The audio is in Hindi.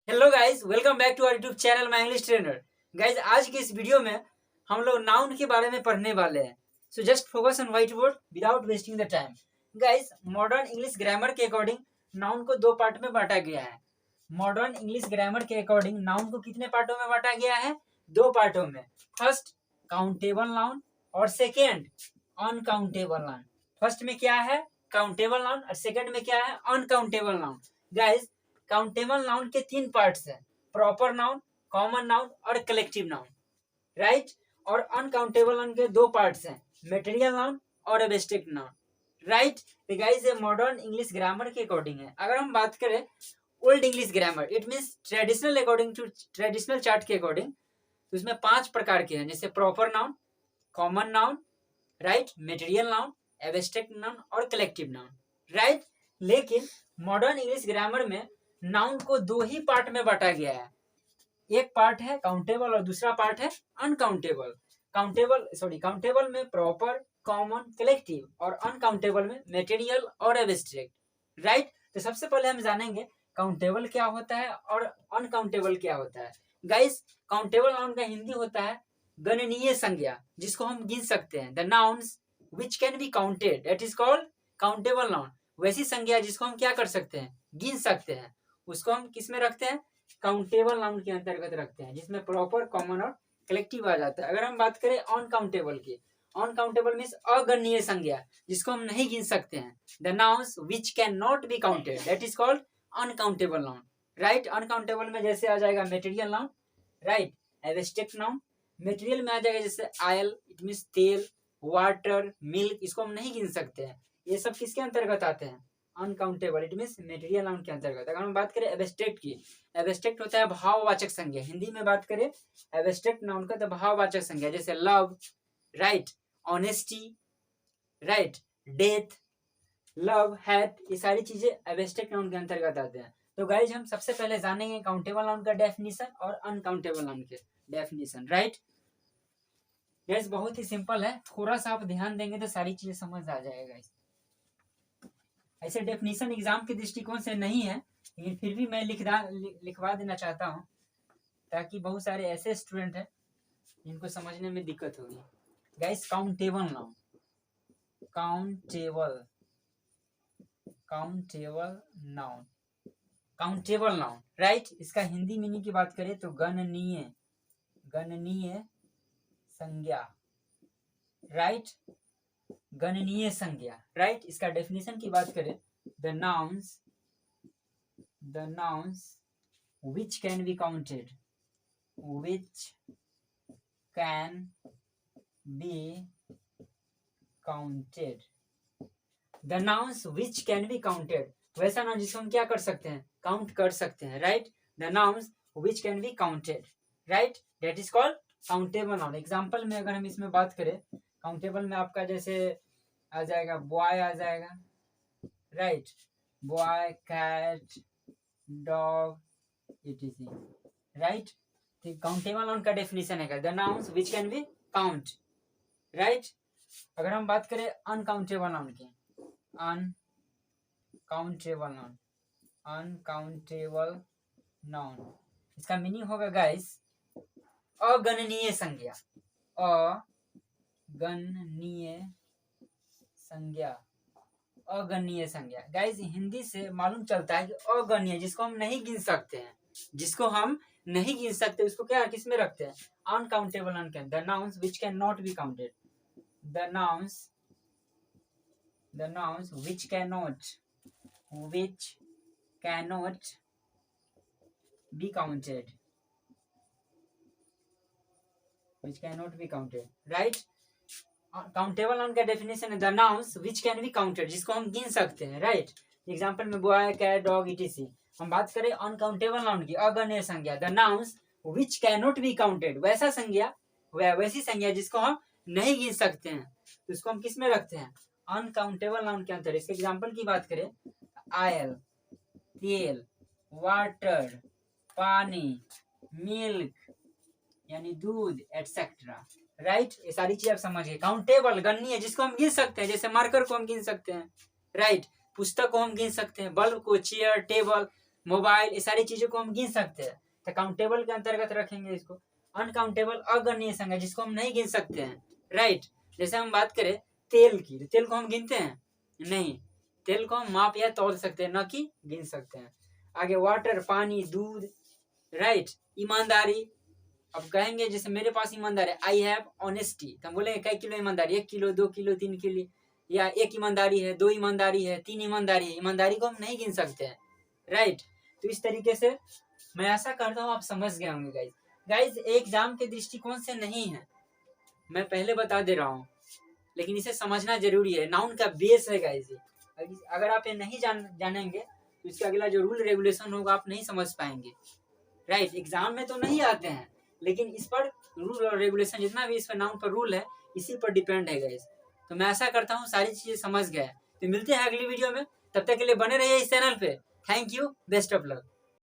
Hello guys, welcome back to our YouTube channel my English trainer. Guys, आज की इस वीडियो में हम लोग नाउन के बारे में पढ़ने वाले हैं। So just focus on white board without wasting the time. Guys, modern English grammar के अकॉर्डिंग नाउन को दो पार्ट में बांटा गया है। मॉडर्न इंग्लिश ग्रामर के अकॉर्डिंग नाउन को कितने पार्टों में बांटा गया है? दो पार्टों में। फर्स्ट काउंटेबल नाउन और सेकेंड अनकाउंटेबल नाउन। फर्स्ट में क्या है? काउंटेबल नाउन और सेकेंड में क्या है? Uncountable noun. Guys, countable noun के तीन पार्ट्स हैं, प्रॉपर नाउन, कॉमन नाउन और कलेक्टिव नाउन, राइट। और अनकाउंटेबल नाउन के दो पार्ट्स हैं, मटेरियल नाउन और एब्स्ट्रैक्ट नाउन, राइट। तो गाइस, ये मॉडर्न इंग्लिश ग्रामर के अकॉर्डिंग है। अगर हम बात करें old English grammar, it means traditional according to traditional chart के अकॉर्डिंग, तो इसमें 5 प्रकार के हैं, जैसे proper noun, common noun, right, material noun, abstract noun और कलेक्टिव नाउन, राइट। लेकिन मॉडर्न इंग्लिश ग्रामर में नाउन को दो ही पार्ट में बांटा गया है। एक पार्ट है काउंटेबल और दूसरा पार्ट है अनकाउंटेबल। काउंटेबल में प्रॉपर, कॉमन, कलेक्टिव और अनकाउंटेबल में मटेरियल और एब्स्ट्रैक्ट, राइट। तो सबसे पहले हम जानेंगे काउंटेबल क्या होता है और अनकाउंटेबल क्या होता है। गाइस, काउंटेबल नाउन का हिंदी होता है गणनीय संज्ञा, जिसको हम गिन सकते हैं। The nouns which can be counted, that is called countable noun. वैसी संज्ञा जिसको हम क्या कर सकते हैं? गिन सकते हैं, उसको हम किस में रखते हैं? काउंटेबल नाउन के अंतर्गत रखते हैं, जिसमें प्रॉपर, कॉमन और कलेक्टिव आ जाता है। अगर हम बात करें अनकाउंटेबल की, अनकाउंटेबल मीन्स अगणनीय संज्ञा, जिसको हम नहीं गिन सकते हैं। The nouns which can not be counted, that is called uncountable noun, right. Uncountable में जैसे आ जाएगा material noun, right, abstract noun. Material में आ जाएगा जैसे ऑयल, इट मीन्स तेल, वाटर, मिल्क, इसको हम नहीं गिन सकते हैं। ये सब किसके अंतर्गत आते हैं? Uncountable, it means material noun के अंतर्गत। अगर हम बात करें एब्स्ट्रैक्ट की, एब्स्ट्रैक्ट होता है भाववाचक संज्ञा। हिंदी में बात करें एब्स्ट्रैक्ट नाउन का तो भाववाचक संज्ञा, जैसे love, right, honesty, right, death, love, hat, ये सारी चीजें एब्स्ट्रैक्ट नाउन के अंतर्गत आते हैं। तो गाइज, हम सबसे पहले जानेंगे काउंटेबल नाउन का डेफिनेशन और अनकाउंटेबल नाउन के डेफिनेशन, राइट। गाइज, बहुत ही सिंपल है, थोड़ा सा आप ध्यान देंगे तो सारी चीजें समझ आ जाएगा। ऐसे डेफिनेशन एग्जाम के दृष्टिकोण से नहीं है, लेकिन फिर भी मैं लिखवा देना चाहता हूँ, ताकि बहुत सारे ऐसे स्टूडेंट हैं जिनको समझने में दिक्कत होगी। Guys, countable noun, countable noun, countable noun, right. इसका हिंदी मीनिंग की बात करें तो गणनीय संज्ञा, राइट, गणनीय संज्ञा, राइट। इसका डेफिनेशन की बात करें, the nouns which can be counted, the nouns which can be counted, वैसा नाउन जिसको हम क्या कर सकते हैं? काउंट कर सकते हैं, right. The nouns which can be counted, right, that is called countable noun. Example में अगर हम इसमें बात करें, काउंटेबल में आपका जैसे आ जाएगा बॉय, आ जाएगा, right, boy, cat, dog, etc, right. Countable noun का डेफिनेशन है the nouns which can be count, right. अगर हम बात करें अनकाउंटेबल नाउन की, अनकाउंटेबल नाउन, इसका मीनिंग होगा गाइस अगणनीय संज्ञा, अगणनीय संज्ञा। गाइस, हिंदी से मालूम चलता है कि अगणनीय, जिसको हम नहीं गिन सकते हैं, उसको क्या किस में रखते हैं? अनकाउंटेबल नाउन के अंदर। The nouns which can not be counted, the nouns which can not be counted, right. Countable noun का डेफिनेशन है the nouns which can be counted, जिसको हम गिन सकते हैं, राइट। एग्जांपल में बॉय, कैट, डॉग, etc। हम बात करें अनकाउंटेबल नाउन की, अगणनीय संज्ञा, the nouns which can not be counted, वैसी संज्ञा जिसको हम नहीं गिन सकते हैं, तो उसको हम किस में रखते हैं? अनकाउंटेबल नाउन के अंदर। इसके एग्जांपल की बात करें, ऑयल, तेल, वाटर, पानी, मिल्क यानी दूध, एटसेट्रा, राइट। ये सारी चीज आप समझिए। काउंटेबल, गणनीय, जिसको हम गिन सकते हैं, जैसे मार्कर को हम गिन सकते हैं, राइट, पुस्तक को हम गिन सकते हैं, बल्ब को, चेयर, टेबल, मोबाइल, ये सारी चीजों को हम गिन सकते हैं, तो काउंटेबल के अंतर्गत रखेंगे इसको। अनकाउंटेबल अगणनीय संख्या जिसको हम नहीं गिन सकते हैं, राइट। जैसे हम बात करें तेल की, तो तेल को हम गिनते हैं नहीं, तेल को हम माप या तौल सकते हैं, न कि गिन सकते हैं। आगे वाटर पानी, दूध, राइट। ईमानदारी, अब कहेंगे जैसे मेरे पास ईमानदारी है, आई हैव ऑनेस्टी, तो हम बोलेंगे कई किलो ईमानदारी, 1 किलो 2 किलो 3 किलो, या 1 ईमानदारी है, 2 ईमानदारी है, 3 ईमानदारी है। ईमानदारी को हम नहीं गिन सकते हैं, राइट। तो इस तरीके से मैं आशा करता हूँ आप समझ गए होंगे गाइज। गाइज एग्जाम के दृष्टिकोण से नहीं है, मैं पहले बता दे रहा हूँ, लेकिन इसे समझना जरूरी है। नाउन का बेस है गाइज, अगर आप ये नहीं जानेंगे तो इसका अगला जो रूल रेगुलेशन होगा आप नहीं समझ पाएंगे, राइट। एग्जाम में तो नहीं आते हैं, लेकिन इस पर रूल और रेगुलेशन जितना भी इस पर नाउन पर रूल है, इसी पर डिपेंड है गाइज। तो मैं आशा करता हूँ सारी चीजें समझ गए। तो मिलते हैं अगली वीडियो में, तब तक के लिए बने रहिए इस चैनल पे। Thank you, best of luck.